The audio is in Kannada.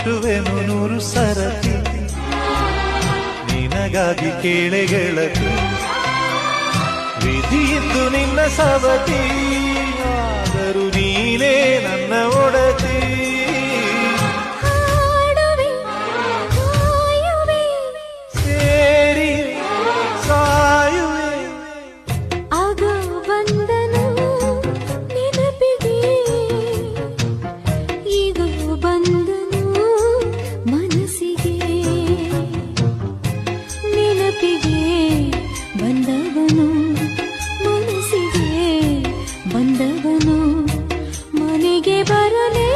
ಮುಟ್ಟುವೆನು 100 ಸರತಿ ನಿನಗಾಗಿ ಕೇಳೆ ಗೆಳತಿ ವಿಧಿಯಿದ್ದು ನಿನ್ನ ಸವತಿ ಆದರೂ ನೀನೇ ನನ್ನ ಒಡತಿ ಸೇರಿ ಸಾಯುವೆ ಆಗ ಬಂದನು ನೆನಪಿಗೆ ಈಗ ಬಂದನು ಮನಸ್ಸಿಗೆ ನೆನಪಿಗೆ ಬಂದವನು ಮನಸ್ಸಿಗೆ ಬಂದವನು ಮನೆಗೆ ಬರಲೇ